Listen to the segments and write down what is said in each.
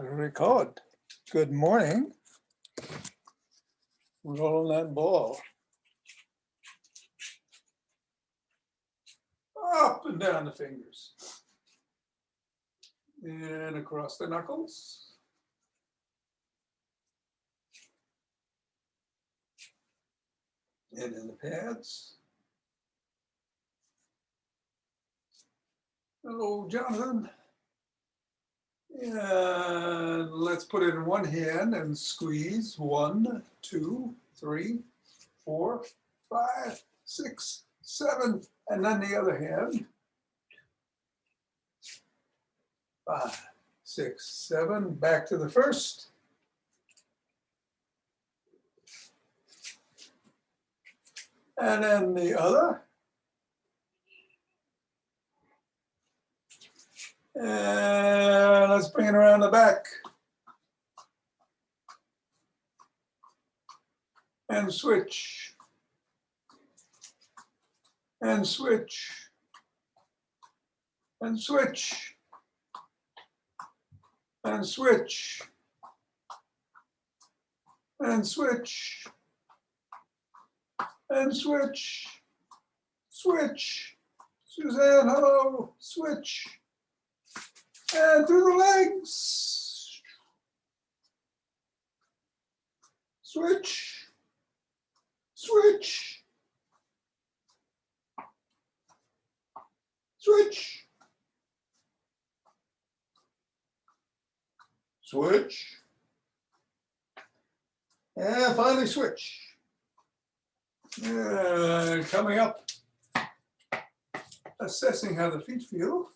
Record. Good morning. Rolling that ball. Up and down the fingers. And across the knuckles. And in the pads. Hello, Jonathan. And let's put it in one hand and squeeze. 1, 2, 3, 4, 5, 6, 7. And then the other hand. 5, 6, 7. Back to the first. And then the other. And let's bring it around the back. And switch. And switch. And switch. And switch. And switch. And switch. Switch. Suzanne, hello. Switch. And through the legs. Switch. Switch. Switch. Switch. And finally switch. Coming up, assessing how the feet feel.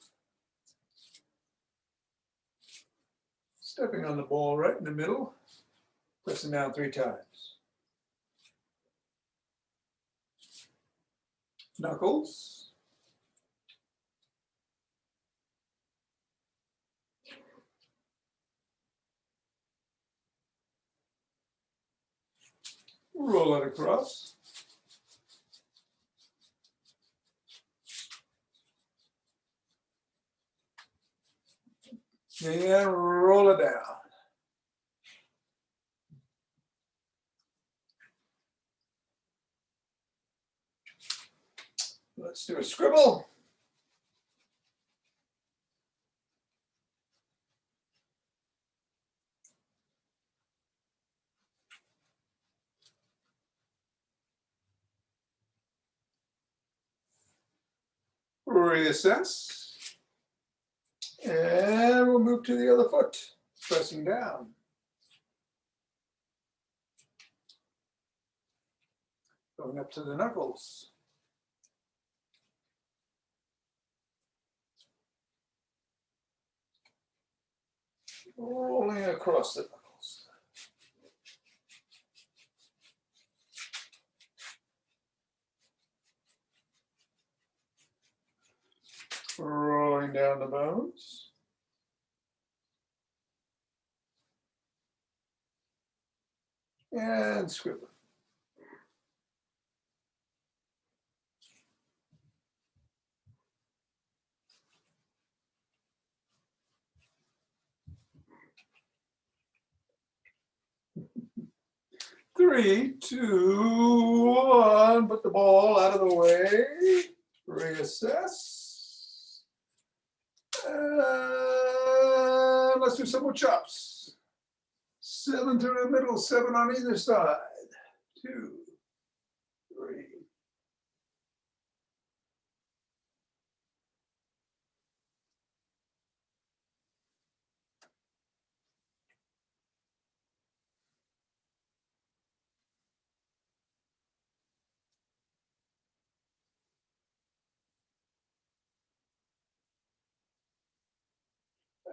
Stepping on the ball right in the middle, pressing down 3 times. Knuckles. Roll it across. And roll it down. Let's do a scribble. Reassess. And we'll move to the other foot, pressing down. Going up to the knuckles. Rolling across the knuckles. Rolling down the bones. And scribbling. Three, 2, 1. Put the ball out of the way. Reassess. And let's do some more chops. 7 through the middle, 7 on either side. 2, 3.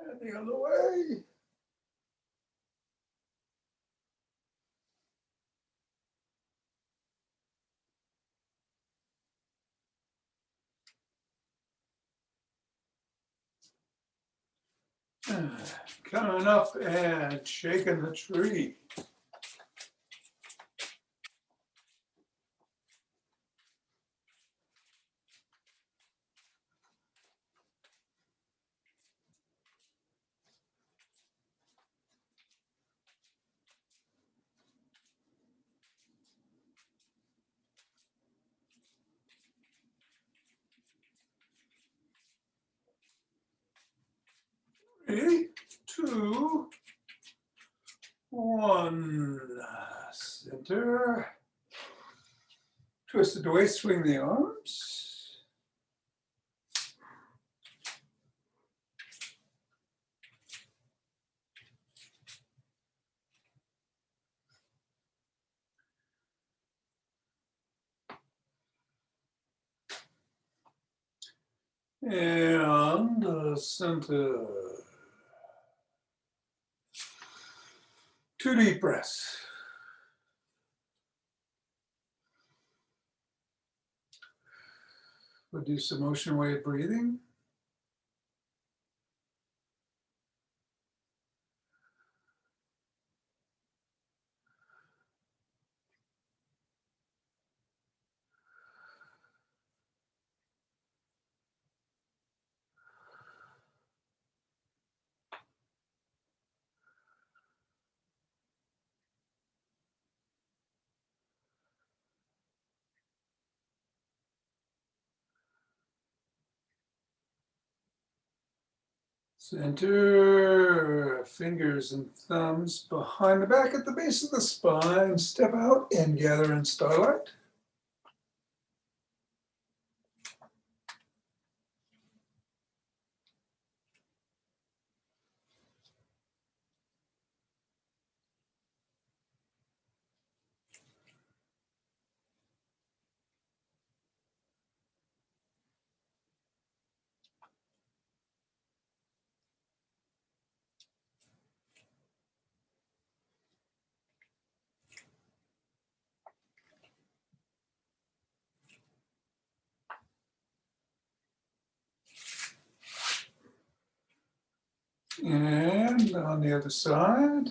And the other way. Coming up and shaking the tree. 3, 2, 1. Center. Twist it away, swing the arms. And center. 2 deep breaths. We'll do some ocean wave breathing. Center, fingers and thumbs behind the back at the base of the spine. Step out and gather in starlight. And on the other side.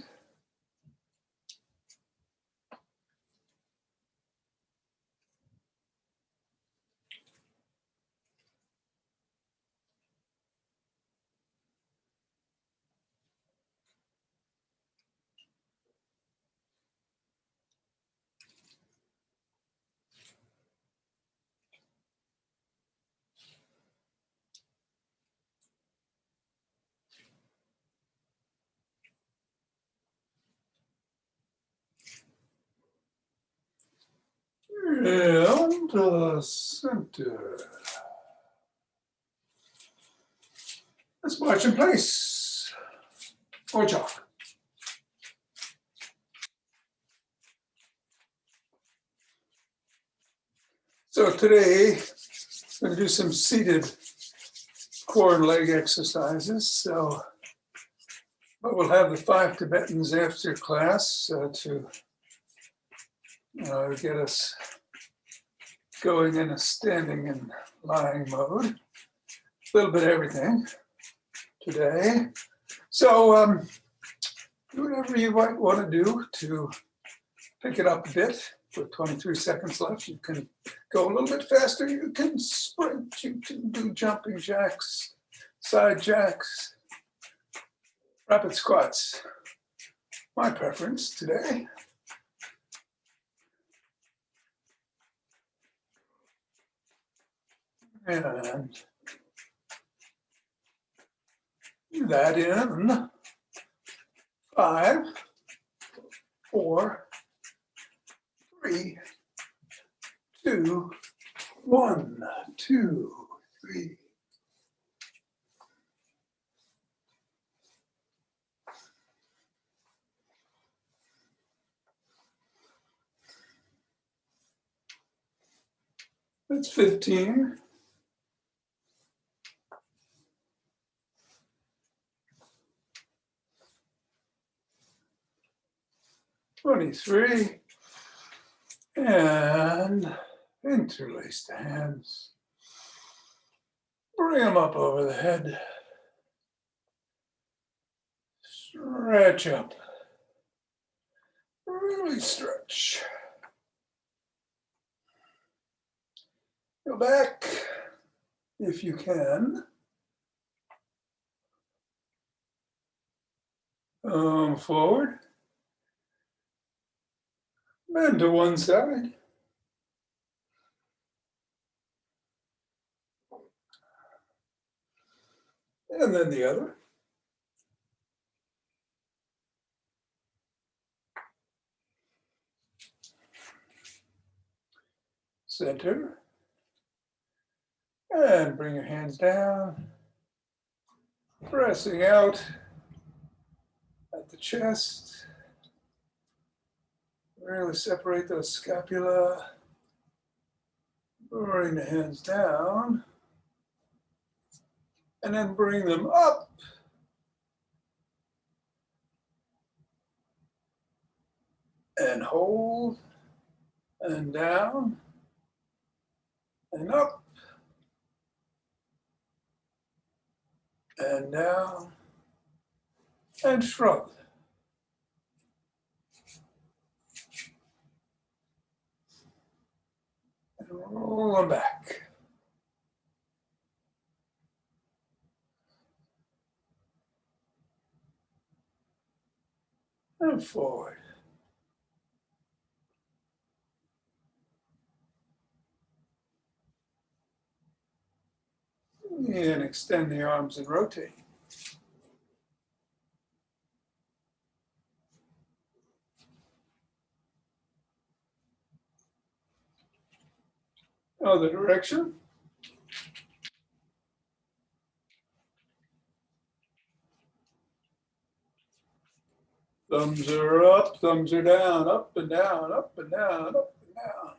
And center. Let's march in place. Or jog. So today, I'm going to do some seated core and leg exercises. So we'll have the Five Tibetans after class to get us going in a standing and lying mode. A little bit of everything today. So do whatever you might want to do to pick it up a bit. With 23 seconds left, you can go a little bit faster. You can sprint. You can do jumping jacks, side jacks, rapid squats. My preference today. And that in 5, 4, 3, 2, 1, 2, 3. That's 15. 23. And interlace the hands. Bring them up over the head. Stretch up. Really stretch. Go back if you can. Forward. Bend to one side. And then the other. center, and bring your hands down, pressing out at the chest. Really separate those scapula. Bring the hands down, and then bring them up. And hold, and down, and up, and down, and shrug. And roll them back. And forward. And extend the arms and rotate. Other direction. Thumbs are up, thumbs are down, up and down, up and down, up and down.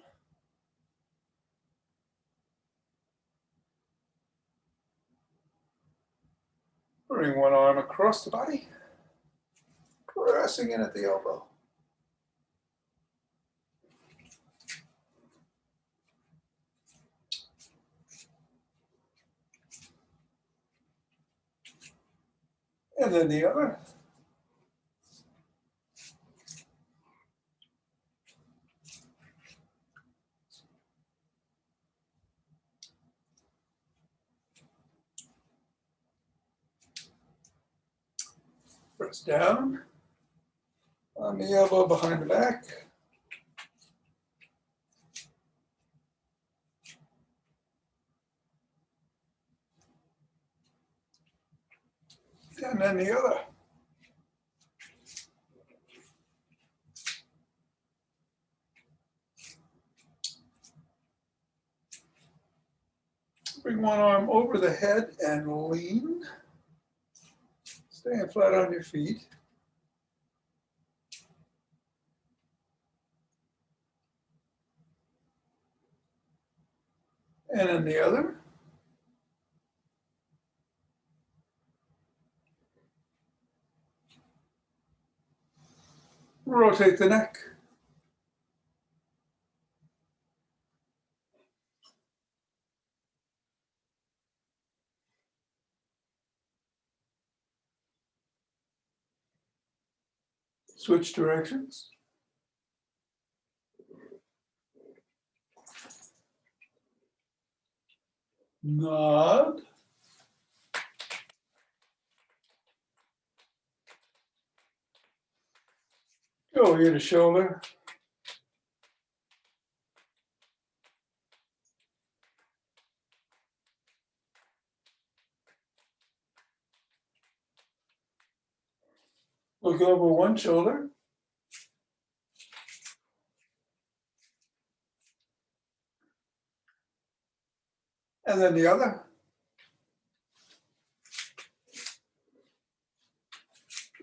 Bring one arm across the body, pressing in at the elbow. And then the other. Press down on the elbow behind the back. And then the other. Bring one arm over the head and lean. Staying flat on your feet. And then the other. Rotate the neck. Switch directions. Nod. Go ear to shoulder. Look over one shoulder. And then the other.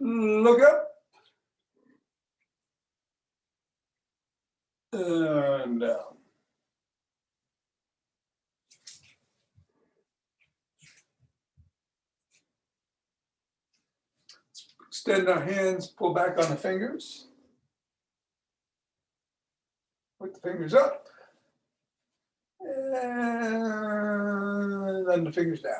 Look up. And down. Extend our hands, pull back on the fingers. Put the fingers up. And then the fingers down.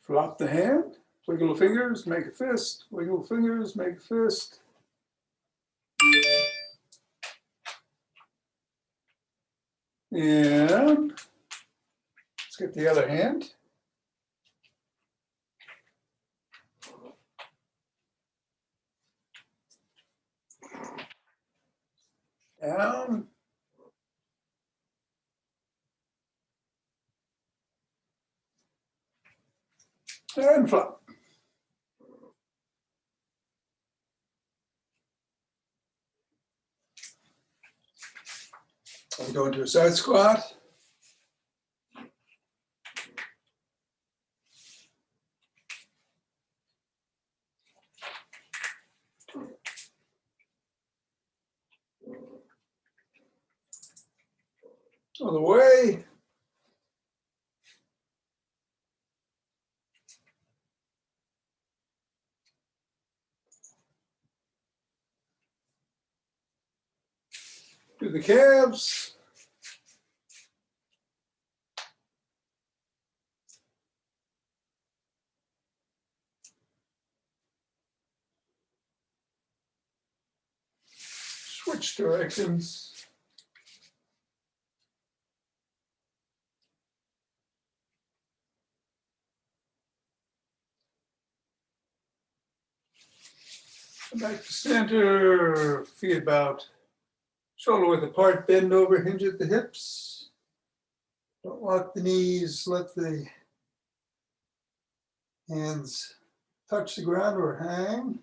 Flop the hand, wiggle the fingers, make a fist, wiggle the fingers, make a fist. And let's get the other hand. Down. And flop. Go into a side squat. Other way. Do the calves. Switch directions. Back to center, feet about shoulder width apart, bend over, hinge at the hips. Don't lock the knees, let the hands touch the ground or hang.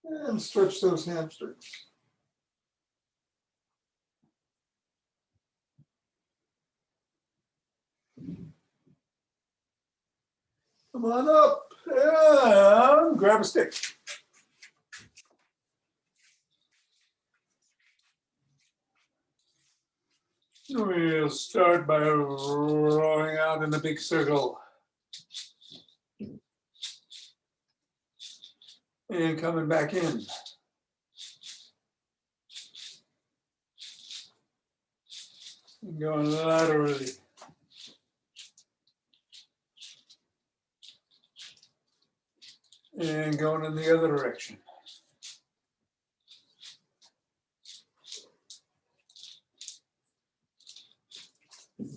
And stretch those hamstrings. Come on up and grab a stick. We'll start by rolling out in a big circle. And coming back in. And going laterally. And going in the other direction.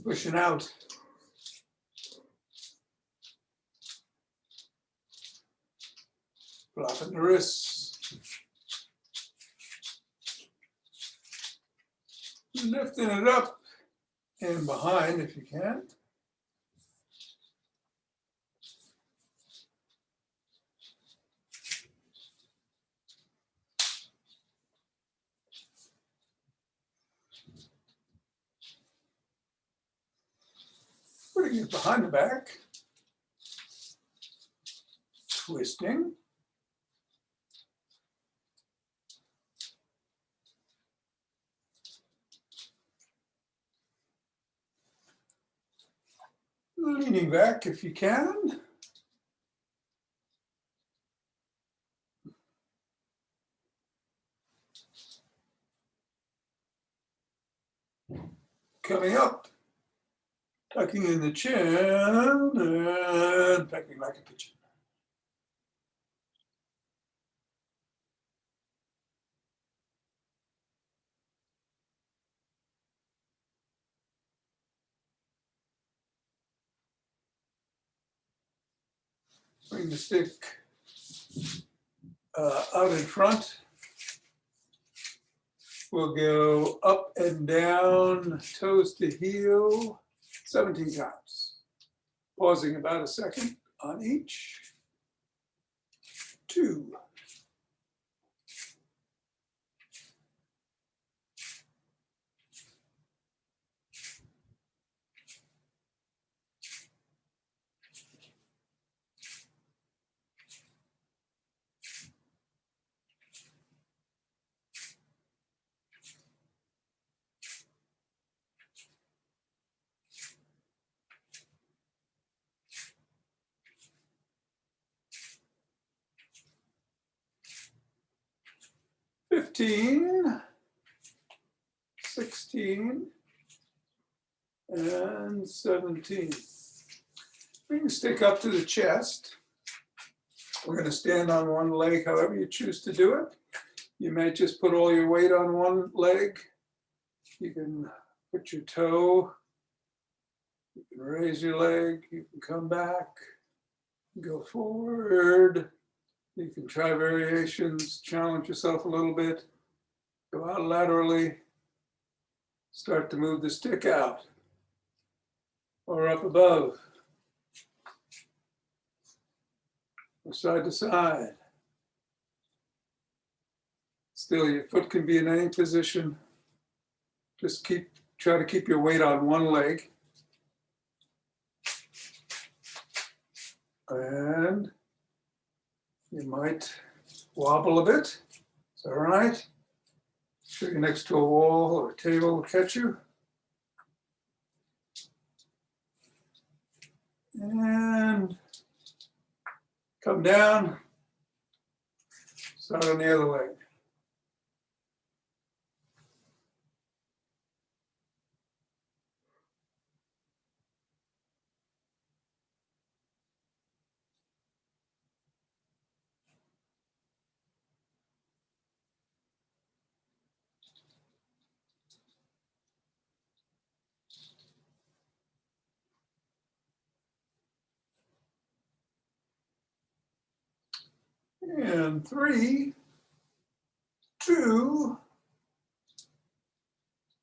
Pushing out. Flopping the wrists. Lifting it up and behind if you can. Putting it behind the back. Twisting. Leaning back if you can. Coming up. Tucking in the chin and pecking like a pigeon. Bring the stick out in front. We'll go up and down, toes to heel, 17 times. Pausing about a second on each. 2. 15, 16, and 17. Bring the stick up to the chest. We're going to stand on one leg, however you choose to do it. You may just put all your weight on one leg. You can put your toe. You can raise your leg. You can come back. Go forward. You can try variations, challenge yourself a little bit. Go out laterally. Start to move the stick out or up above. or side to side. Still, your foot can be in any position. Just try to keep your weight on one leg. And you might wobble a bit. It's all right. Sure you're next to a wall or a table will catch you. And come down. Start on the other leg. And 3, 2,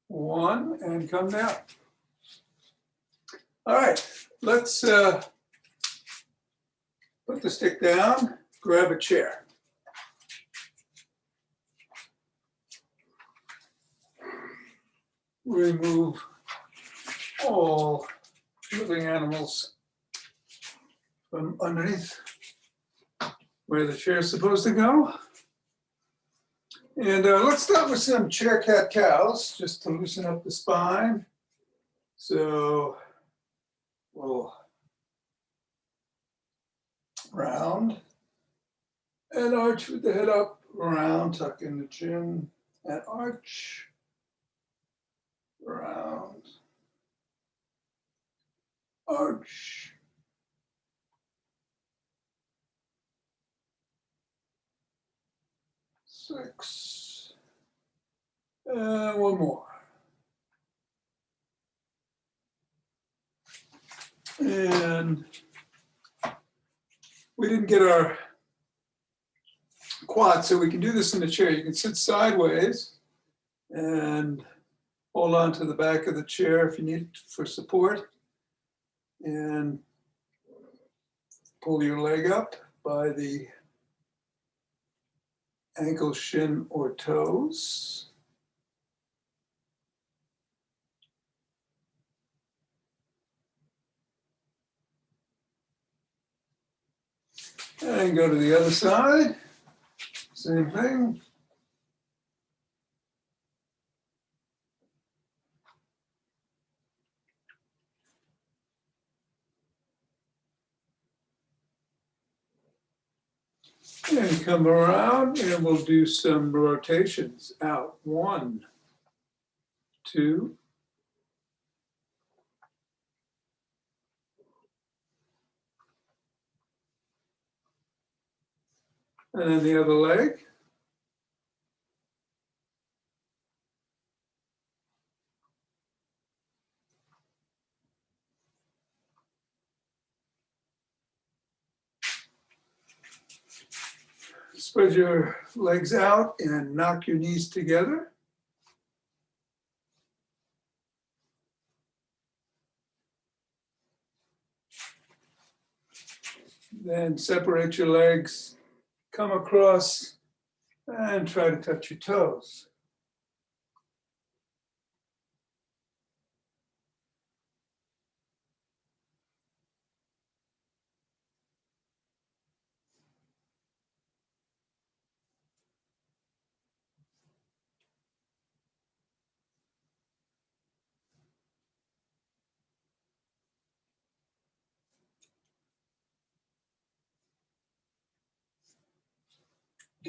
1, and come down. All right, let's put the stick down, grab a chair. Remove all living animals from underneath where the chair is supposed to go. And let's start with some chair cat cows, just to loosen up the spine. So we'll round and arch with the head up, round, tuck in the chin, and arch, round, arch. Six, and one more. And we didn't get our quad, so we can do this in the chair. You can sit sideways and hold on to the back of the chair if you need for support. And pull your leg up by the ankle, shin, or toes. And go to the other side. Same thing. And come around and we'll do some rotations. Out, 1, 2, and then the other leg. Spread your legs out and knock your knees together. Then separate your legs, come across, and try to touch your toes.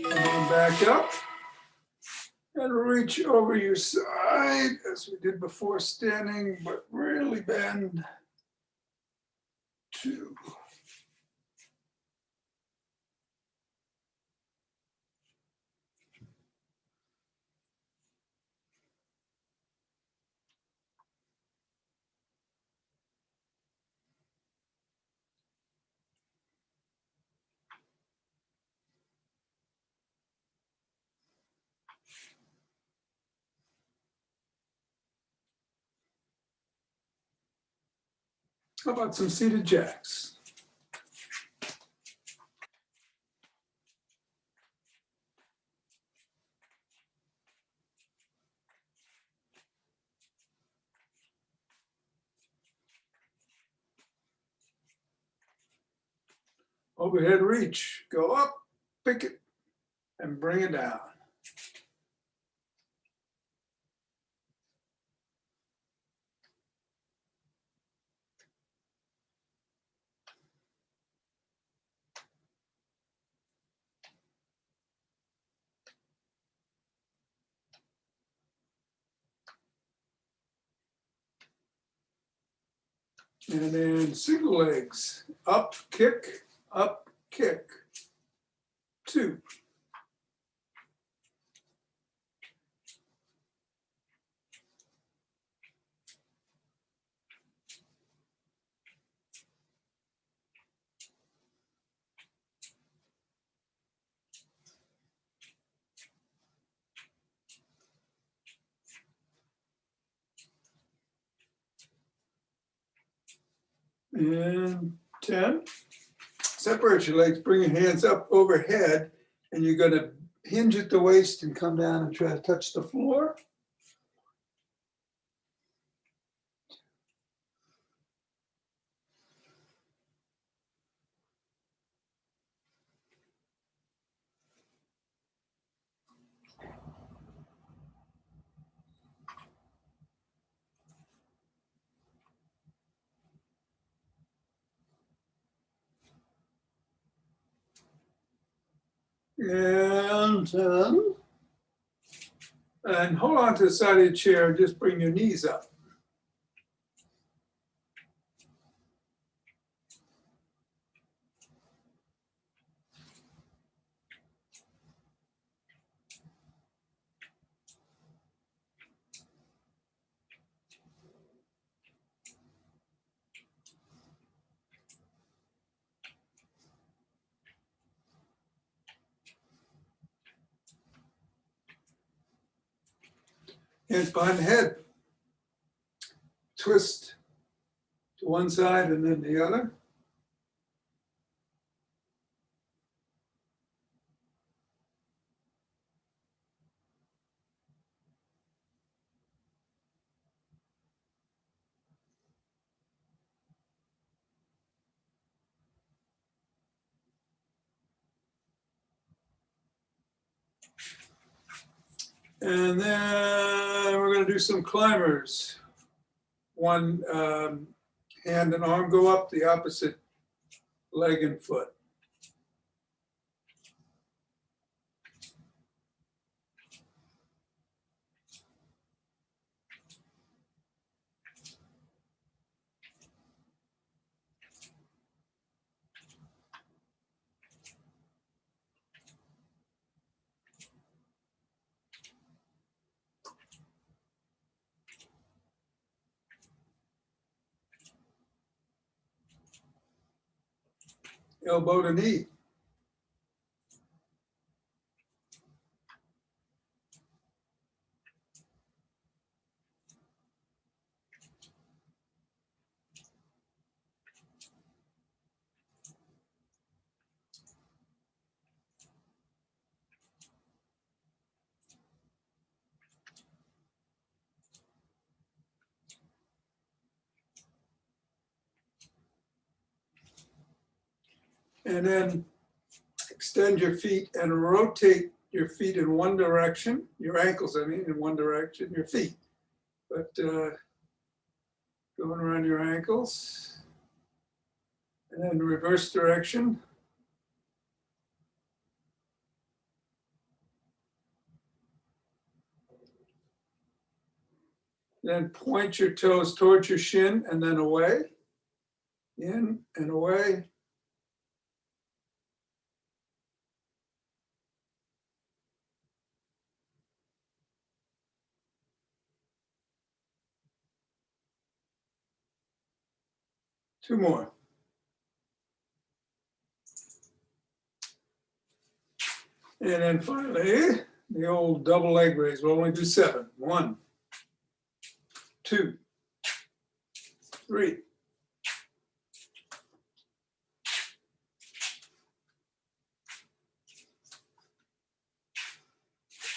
Come on back up and reach over your side as we did before standing, but really bend. 2. How about some seated jacks? Overhead reach, go up, pick it, and bring it down. And then single legs, up, kick, 2. And 10. Separate your legs, bring your hands up overhead, and you're going to hinge at the waist and come down and try to touch the floor. And 10. And hold on to the side of the chair, just bring your knees up. Hands behind the head. Twist to one side and then the other. And then we're going to do some climbers. One hand and arm go up, the opposite leg and foot. Elbow to knee. And then extend your feet and rotate your feet in one direction, your ankles, I mean, in one direction, your feet. But going around your ankles. And then reverse direction. Then point your toes towards your shin and then away. In and away. Two more. And then finally, the old double leg raise. We'll only do 7. 1, 2, 3.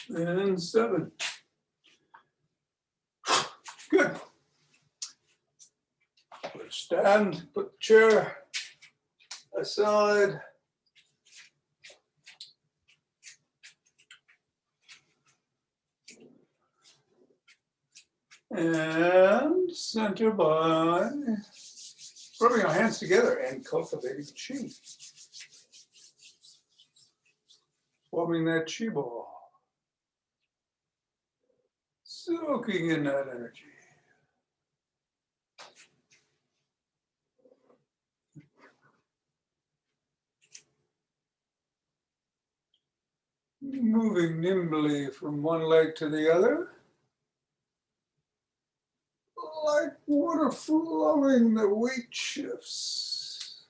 And 7. Good. Stand, put the chair aside. And center by rubbing our hands together and cultivating chi. Forming that chi ball. Soaking in that energy. Moving nimbly from one leg to the other. Like water flowing, the weight shifts.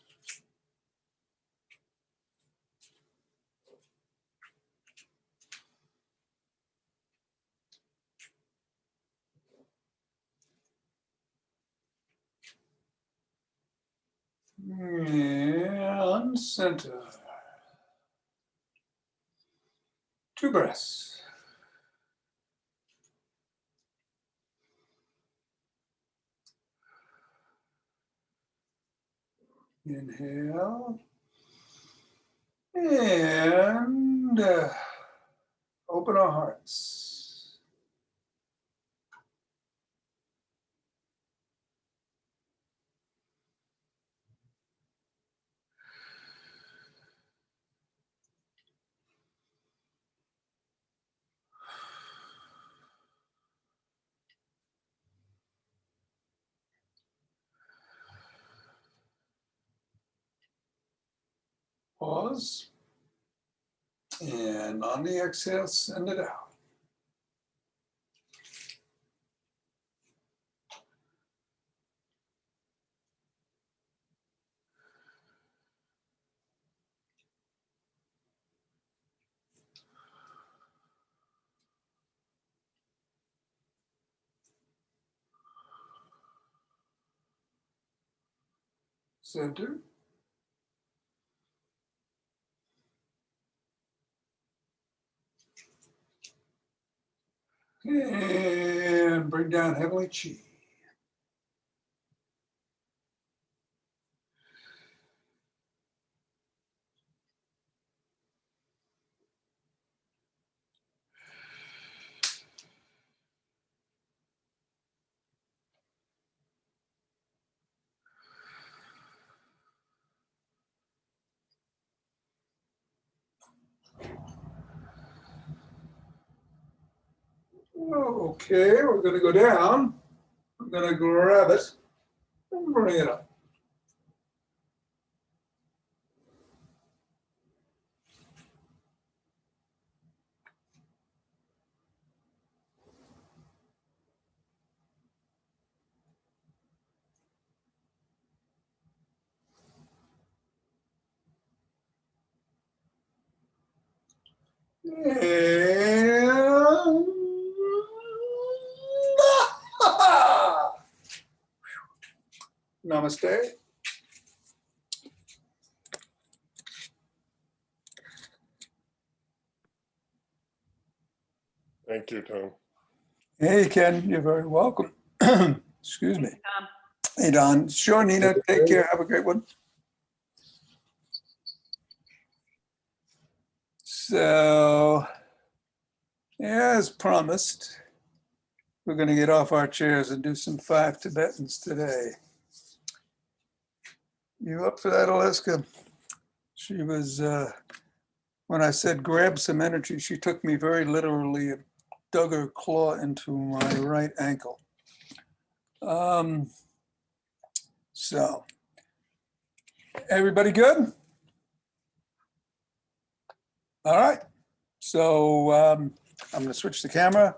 And center. 2 breaths. Inhale. And open our hearts. Pause. And on the exhale, send it out. Center. And bring down heavenly chi. Okay, we're going to go down. I'm going to grab it and bring it up. And namaste. Thank you, Tom. Hey, Ken, you're very welcome. Excuse me. Hey, Don. Sure, Nina. Take care. Have a great one. So, as promised, we're going to get off our chairs and do some Five Tibetans today. You up for that, Alaska? She was, when I said grab some energy, she took me very literally and dug her claw into my right ankle. So, everybody good? All right. So I'm going to switch the camera.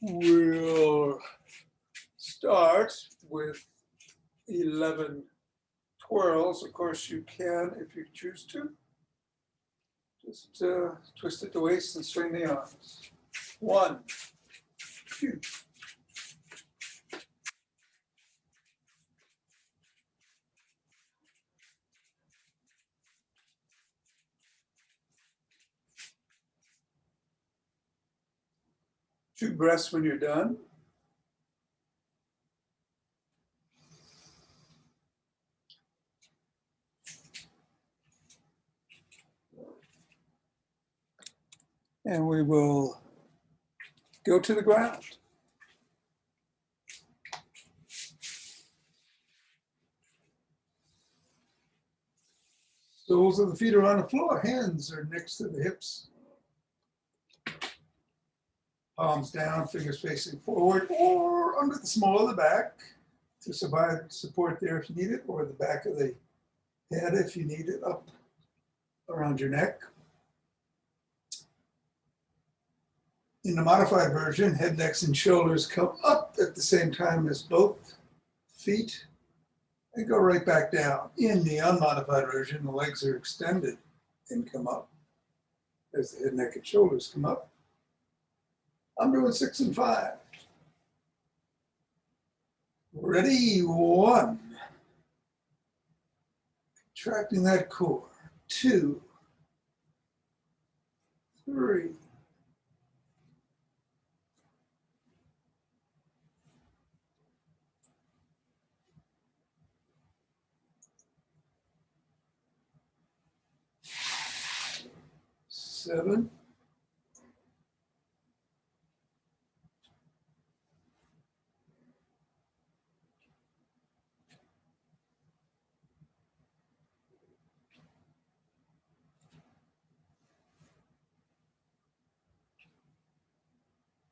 We'll start with 11 twirls. Of course, you can if you choose to. Just twist at the waist and swing the arms. 1, 2. 2 breaths when you're done. And we will go to the ground. Soles of the feet are on the floor. Hands are next to the hips. Palms down, fingers facing forward or under the small of the back to support there if you need it, or the back of the head if you need it, up around your neck. In the modified version, head, necks, and shoulders come up at the same time as both feet and go right back down. In the unmodified version, the legs are extended and come up as the head, neck, and shoulders come up. I'm doing 6 and 5. Ready, 1. Contracting that core. 2, 3. 7.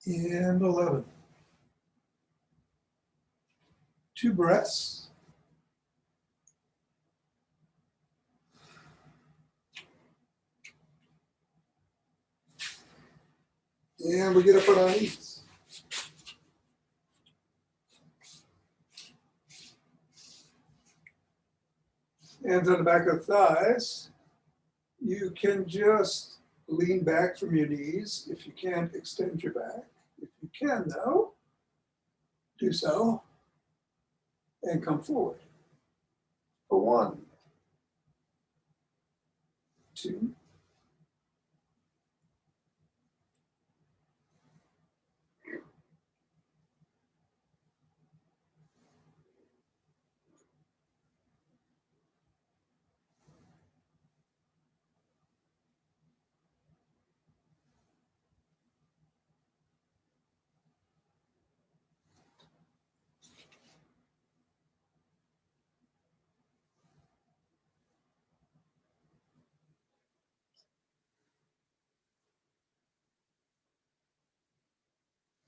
11. 2 breaths. And we get up on our knees. Hands on the back of the thighs. You can just lean back from your knees. If you can't, extend your back. If you can, though, do so and come forward. For 1, 2,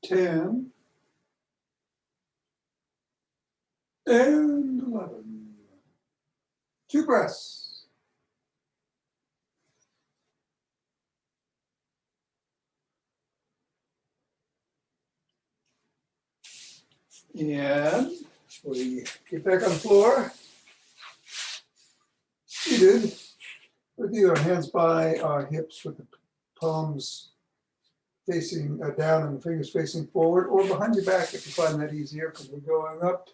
10, and 11. 2 breaths. And we get back on the floor. Seated with either hands by our hips with the palms facing down and the fingers facing forward, or behind your back if you find that easier, because we're going up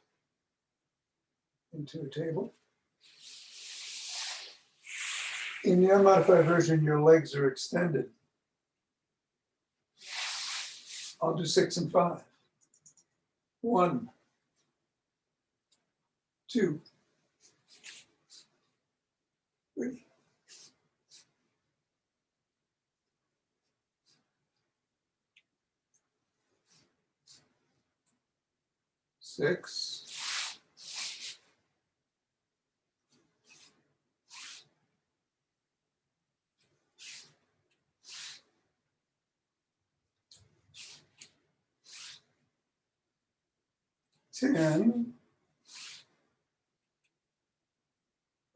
into a table. In the unmodified version, your legs are extended. I'll do 6 and 5. 1, 2, 3, 6, 10,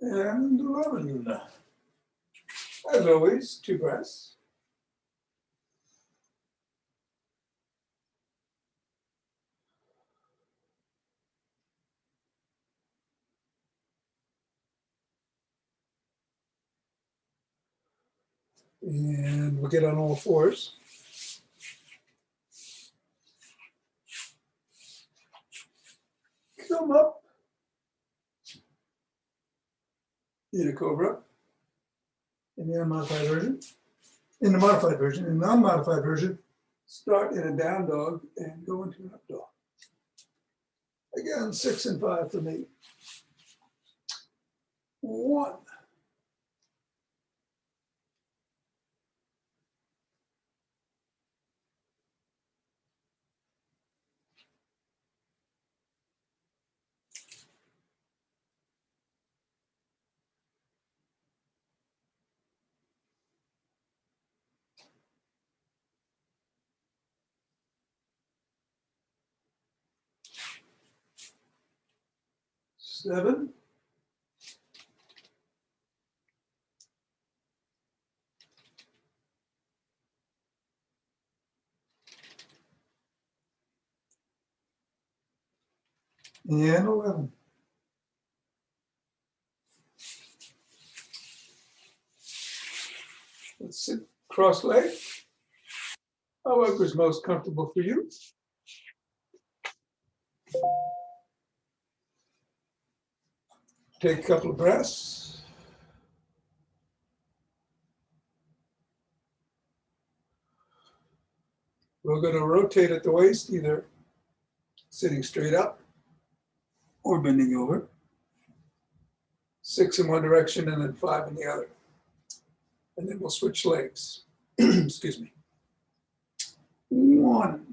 and 11. As always, 2 breaths. And we'll get on all fours. Come up in a cobra in the unmodified version. In the modified version, in the unmodified version, start in a down dog and go into an up dog. Again, 6 and 5 for me. 1, 7. And 11. Let's sit cross-legged. However is most comfortable for you. Take a couple of breaths. We're going to rotate at the waist, either sitting straight up or bending over. 6 in one direction and then 5 in the other. And then we'll switch legs. Excuse me. 1.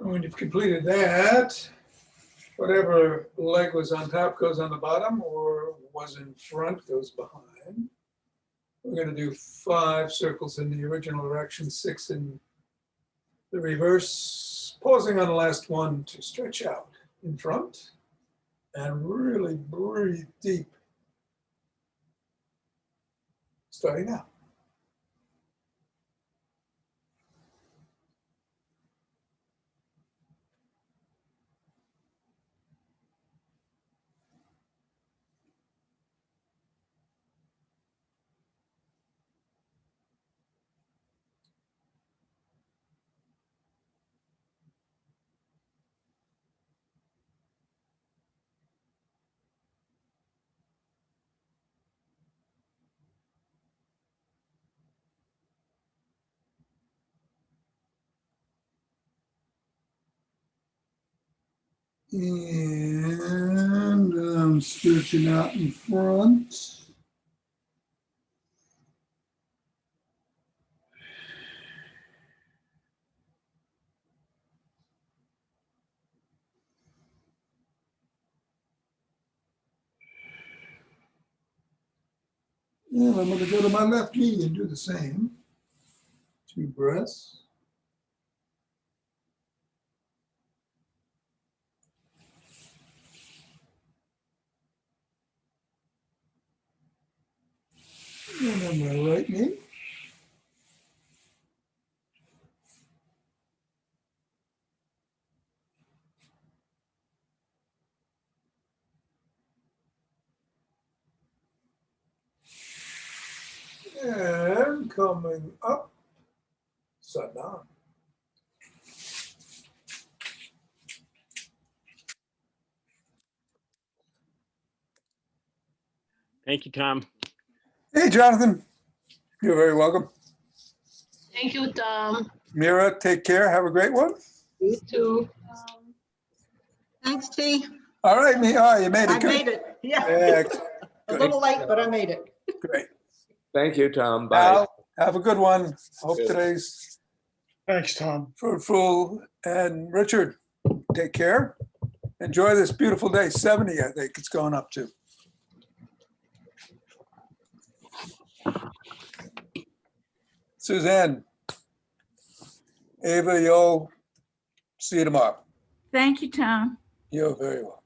When you've completed that, whatever leg was on top goes on the bottom, or was in front goes behind. We're going to do 5 circles in the original direction, 6 in the reverse, pausing on the last one to stretch out in front and really breathe deep. Starting now. And I'm stretching out in front. And I'm going to go to my left knee and do the same. 2 breaths. And on my right knee. And coming up, sat down. Thank you, Tom. Hey, Jonathan. You're very welcome. Thank you, Tom. Mira, take care. Have a great one. You too. Thanks, T. All right, you made it. I Good. made it. Yeah. Excellent. A little late, but I made it. Great. Thank you, Tom. Bye. Al, have a good one. Hope Good. today's Thanks, Tom. fruitful. And Richard, take care. Enjoy this beautiful day. 70, I think it's going up to. Suzanne, Ava, you'll see you tomorrow. Thank you, Tom. You're very welcome.